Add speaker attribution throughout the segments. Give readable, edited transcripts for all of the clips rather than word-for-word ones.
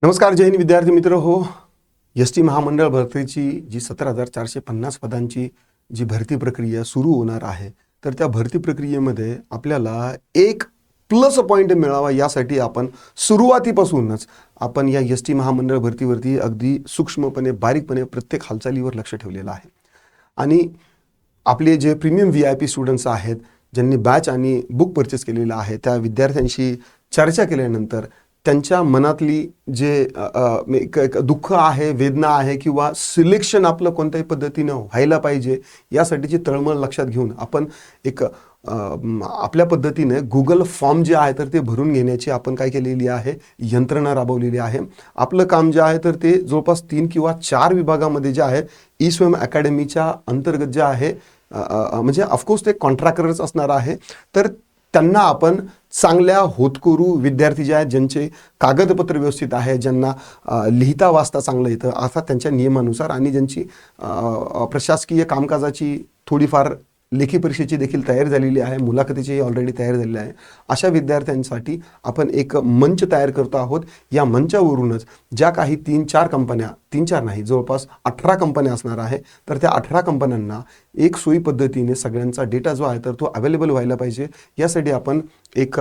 Speaker 1: नमस्कार, जय हिंद विद्यार्थी मित्र हो. एस टी महामंडळ भरतीची जी 17,450 पदांची जी भरती प्रक्रिया सुरू होणार आहे, तर त्या भरती प्रक्रियेमध्ये आपल्याला एक प्लस पॉईंट मिळावा यासाठी आपण सुरुवातीपासूनच आपण या एस टी महामंडळ भरतीवरती अगदी सूक्ष्मपणे बारीकपणे प्रत्येक हालचालीवर लक्ष ठेवलेलं आहे. आणि आपले जे प्रीमियम VIP स्टुडंट्स आहेत, ज्यांनी बॅच आणि बुक परचेस केलेलं आहे, त्या विद्यार्थ्यांशी चर्चा केल्यानंतर त्यांच्या मनातली जे दुःख आहे, वेदना आहे किंवा सिलेक्शन आपलं कोणत्याही पद्धतीनं व्हायला पाहिजे यासाठीची तळमळ लक्षात घेऊन आपण एक आपल्या पद्धतीने गुगल फॉर्म जे आहे तर ते भरून घेण्याची आपण काय केलेली आहे, यंत्रणा राबवलेली आहे. आपलं काम जे आहे तर ते जवळपास 3 किंवा 4 विभागामध्ये जे आहे ई-स्वयं अकॅडमीच्या अंतर्गत जे आहे म्हणजे ऑफकोर्स ते कॉन्ट्रॅक्टरच असणार आहे. तर त्यांना आपण चांगल्या होतकरू विद्यार्थी जे आहेत, ज्यांचे कागदपत्र व्यवस्थित आहे, ज्यांना लिहिता वाचता चांगलं येतं अर्थात त्यांच्या नियमानुसार आणि ज्यांची प्रशासकीय कामकाजाची थोडीफार लेखी परीक्षेची देखील तयारी झालेली आहे, मुलाखतीची ऑलरेडी तयारी झालेली आहे, अशा विद्यार्थ्यांसाठी आपण एक मंच तयार करतो आहोत. या मंचावरूनच ज्या काही 3-4 कंपन्या, 3-4 नाही जवळपास 18 कंपन्या असणार आहे, तर त्या 18 कंपन्यांना एक सोयी पद्धतीने सगळ्यांचा डेटा जो आहे तर तो अवेलेबल व्हायला पाहिजे, यासाठी आपण एक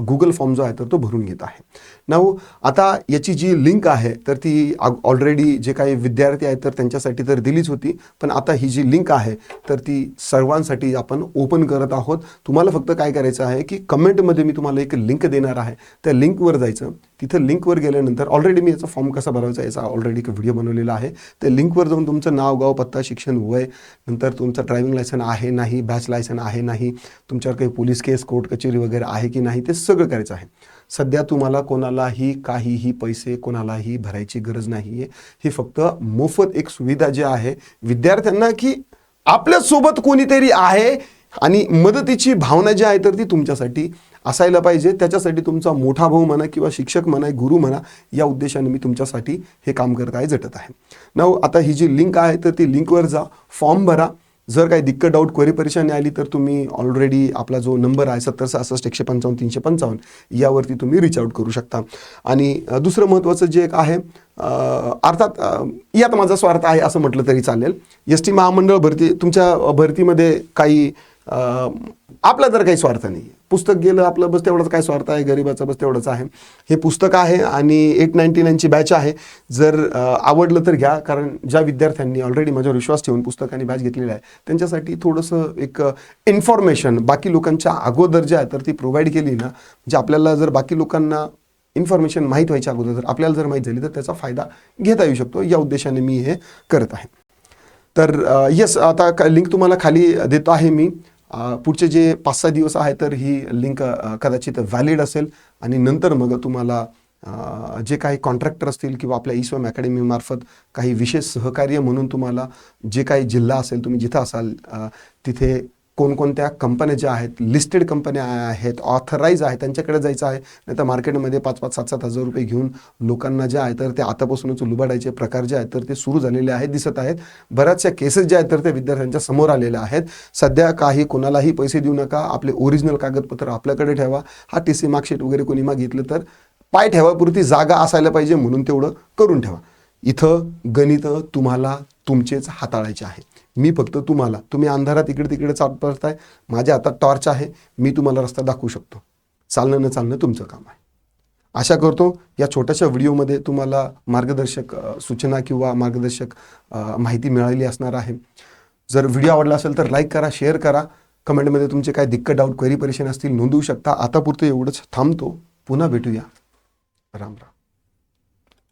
Speaker 1: गुगल फॉर्म जो आहे तर तो भरून घेत आहे. नाऊ आता याची जी लिंक आहे तर ती ऑलरेडी जे काही विद्यार्थी आहेत तर त्यांच्यासाठी तर दिलीच होती, पण आता ही जी लिंक आहे तर ती सर्वांसाठी आपण ओपन करत आहोत. तुम्हाला फक्त काय करायचं आहे की कमेंटमध्ये मी तुम्हाला एक लिंक देणार आहे, त्या लिंकवर जायचं. तिथं लिंकवर गेल्यानंतर ऑलरेडी मी याचा फॉर्म कसा भरायचा याचा ऑलरेडी एक व्हिडिओ बनवलेला आहे. त्या लिंकवर जाऊन तुमचं नाव, गाव, पत्ता, शिक्षण, वय, नंतर तुमचं ड्रायव्हिंग लायसन आहे नाही, बॅच लायसन आहे नाही, तुमच्यावर काही पोलीस केस, कोर्ट कचेरी वगैरे आहे की नाही, ते सगळं करायचं आहे. सध्या तुम्हाला कोणालाही काहीही पैसे कोणालाही भरायची गरज नाही आहे. ही फक्त मोफत एक सुविधा जी आहे विद्यार्थ्यांना की आपल्यासोबत कोणीतरी आहे आणि मदतीची भावना जी आहे तर ती तुमच्यासाठी असायला पाहिजे. त्याच्यासाठी तुमचा मोठा भाऊ म्हणा किंवा शिक्षक म्हणा, गुरु म्हणा, या उद्देशाने मी तुमच्यासाठी हे काम करत आहे, झटत आहे. नाऊ आता ही जी लिंक आहे तर ती लिंकवर जा, फॉर्म भरा. जर काही दिक्कत, डाऊट, क्वेरी, परेशानी आली तर तुम्ही ऑलरेडी आपला जो नंबर आहे 7066-155-355 यावरती तुम्ही रीच आउट करू शकता. आणि दुसरं महत्त्वाचं जे एक आहे, अर्थात यात माझा स्वार्थ आहे असं म्हटलं तरी चालेल. एस टी महामंडळ भरती, तुमच्या भरतीमध्ये काही आपला तर काही स्वार्थ नाही. पुस्तक गेलं आपलं बस तेवढंच काय स्वार्थ आहे, गरिबाचा बस तेवढंच आहे. हे पुस्तक आहे आणि 899ची बॅच आहे. जर आवडलं तर घ्या, कारण ज्या विद्यार्थ्यांनी ऑलरेडी माझ्यावर विश्वास ठेवून पुस्तक आणि बॅच घेतलेली आहे त्यांच्यासाठी थोडंसं एक इन्फॉर्मेशन बाकी लोकांच्या अगोदर जे आहे तर ती प्रोव्हाइड केली ना, म्हणजे आपल्याला जर बाकी लोकांना इन्फॉर्मेशन माहीत व्हायच्या अगोदर जर आपल्याला जर माहीत झाली तर त्याचा फायदा घेता येऊ शकतो. या उद्देशाने मी हे करत आहे. तर येस, आता लिंक तुम्हाला खाली देतो आहे मी. पुढचे जे 5-6 दिवस आहे तर ही लिंक कदाचित व्हॅलिड असेल आणि नंतर मग तुम्हाला जे काही कॉन्ट्रॅक्टर असतील किंवा आपल्या ई-स्वयं अकॅडमीमार्फत काही विशेष सहकार्य म्हणून तुम्हाला जे काही जिल्हा असेल, तुम्ही जिथं असाल तिथे कोणकोणत्या कंपन्या ज्या आहेत, लिस्टेड कंपन्या आहेत, ऑथराईज आहेत, त्यांच्याकडे जायचं आहे. नाही तर मार्केटमध्ये 5-5, 7-7 हजार रुपये घेऊन लोकांना जे आहे तर ते आतापासूनच लुबाडायचे प्रकार जे आहेत तर ते सुरू झालेले आहेत, दिसत आहेत. बऱ्याचशा केसेस ज्या आहेत तर त्या विद्यार्थ्यांच्या समोर आलेल्या आहेत. सध्या काही कोणालाही पैसे देऊ नका. आपले ओरिजिनल कागदपत्र आपल्याकडे ठेवा. हा TC मार्कशीट वगैरे कोणी मागितलं तर पाय ठेवापुरती जागा असायला पाहिजे म्हणून तेवढं करून ठेवा. इथं गणित तुम्हाला तुमचेच हाताळायचे आहे. मी फक्त तुम्ही अंधारात इकडे तिकडे चालताय, माझ्या हातात टॉर्च आहे, मी तुम्हाला रस्ता दाखवू शकतो. चालणं न चालणं तुमचं काम आहे. आशा करतो या छोट्याशा व्हिडिओमध्ये तुम्हाला मार्गदर्शक सूचना किंवा मार्गदर्शक माहिती मिळालेली असणार आहे. जर व्हिडिओ आवडला असेल तर लाईक करा, शेअर करा. कमेंटमध्ये तुमचे काय दिक्कत, डाऊट, क्वेरी, परेशानी असतील नोंदवू शकता. आता पुरतं एवढंच थांबतो. पुन्हा भेटूया. राम राम.